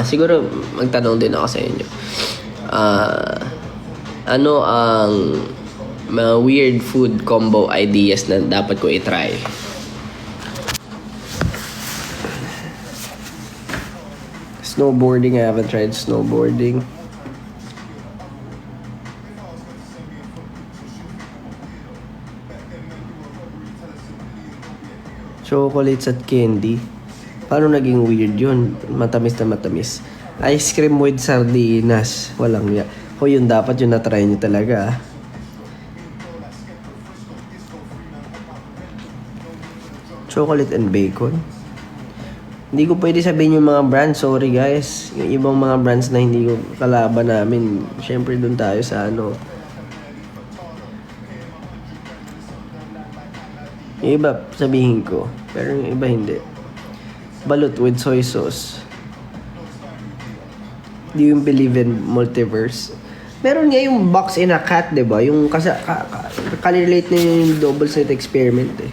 Siguro magtanong din ako sa inyo. Ano ang mga weird food combo ideas na dapat ko i-try? Snowboarding, I haven't tried snowboarding. Chocolates at candy. Paano naging weird yun? Matamis na matamis. Ice cream with sardinas. Walang ya. O yun dapat yun na-try nyo talaga. Chocolate and bacon. Hindi ko pwede sabihin yung mga brands. Sorry guys. Yung ibang mga brands na hindi ko kalaban namin. Syempre dun tayo sa ano. Yung iba sabihin ko. Pero yung iba hindi. Balut with soy sauce. Do you believe in multiverse? Meron nga yung box in a cat, diba? Yung kalilate na yung double slit experiment eh.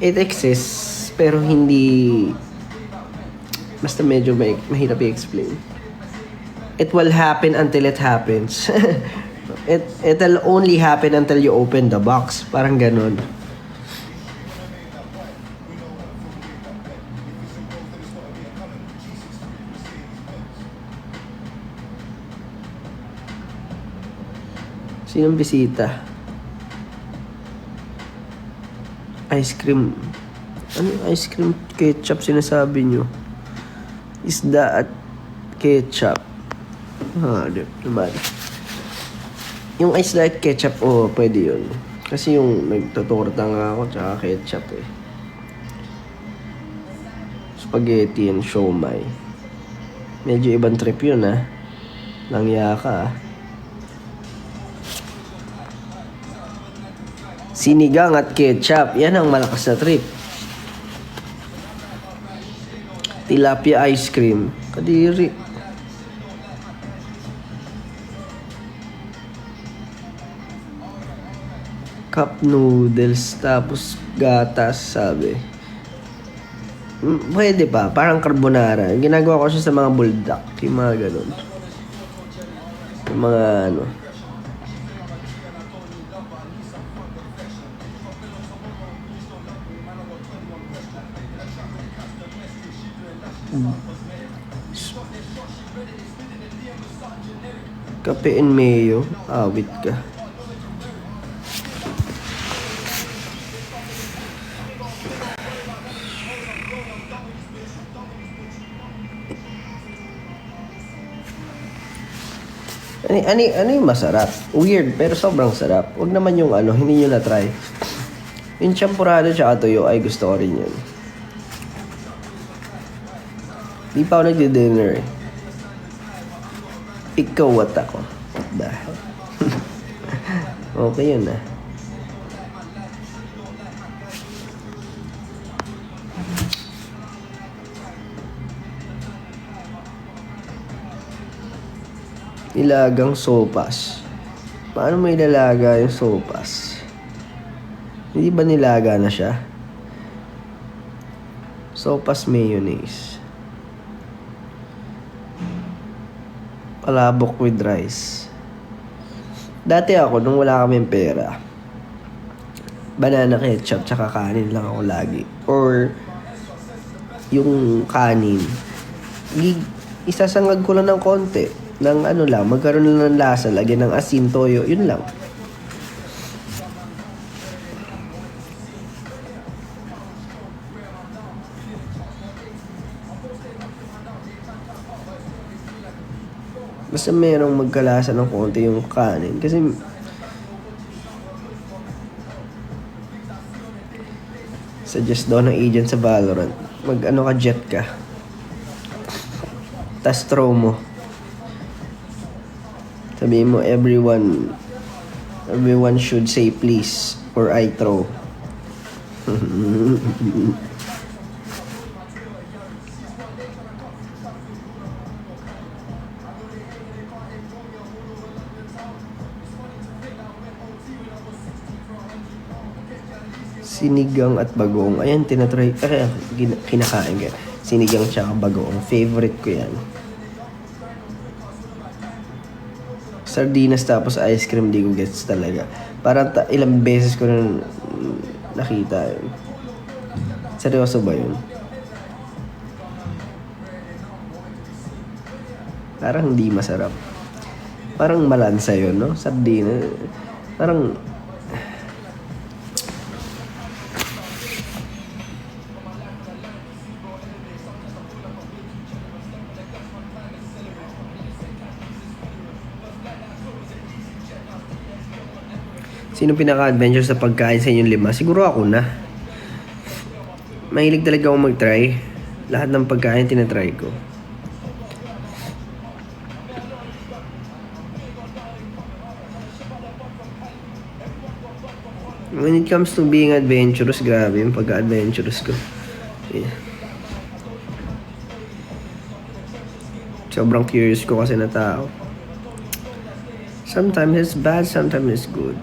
It exists, pero hindi... Basta medyo mahirap i-explain. It will happen until it happens. It'll only happen until you open the box. Parang ganon. Sinong bisita? Ice cream. Ano ice cream ketchup sinasabi nyo? Isda at ketchup. Naman. Yung isda at ketchup, pwede yun. Kasi yung nagtutorta nga ako tsaka ketchup eh. Spaghetti and siomai. Medyo ibang trip yun Langya ka Sinigang at ketchup. Yan ang malakas na trip. Tilapia ice cream. Kadiri. Cup noodles. Tapos gatas, sabi. Pwede pa. Parang carbonara. Ginagawa ko siya sa mga buldak. Yung mga ganun. Yung mga ano. Kape and mayo. Awit ka. Ano yung masarap? Weird, pero sobrang sarap. Huwag naman yung hindi nyo na-try. Yung champurado tsaka tuyo, ay gusto ko rin yun. Di pa ako nagdi-dinner eh. Ikaw at ako. Dahil. Okay yun Ilagang sopas. Paano mo ilalaga yung sopas? Hindi ba nilaga na siya? Sopas mayonnaise. Palabok with rice. Dati ako, nung wala kaming pera, banana ketchup tsaka kanin lang ako lagi. Or yung kanin, isasangag ko lang ng konti. Ng lang, magkaroon lang ng lasa, lagyan ng asin, toyo, yun lang. Basta merong magkalasa ng konti yung kanin. Kasi suggest daw ng agent sa Valorant, ka jet ka. Tas throw mo. Sabihin mo, everyone should say please or I throw. Sinigang at bagoong. Ayan, tinatry. Kinakain ka. Sinigang tsaka bagoong. Favorite ko yan. Sardinas tapos ice cream, di ko gets talaga. Parang ilang beses ko na nakita yun. Seryoso ba yun? Parang hindi masarap. Parang malansa yun, no? Sardinas. Parang... Sino pinaka-adventure sa pagkain sa inyong 5? Siguro ako na. Mahilig talaga ako mag-try. Lahat ng pagkain tinatry ko. When it comes to being adventurous, grabe yung pagka-adventurous ko. Yeah. Sobrang curious ko kasi na tao. Sometimes it's bad, sometimes it's good.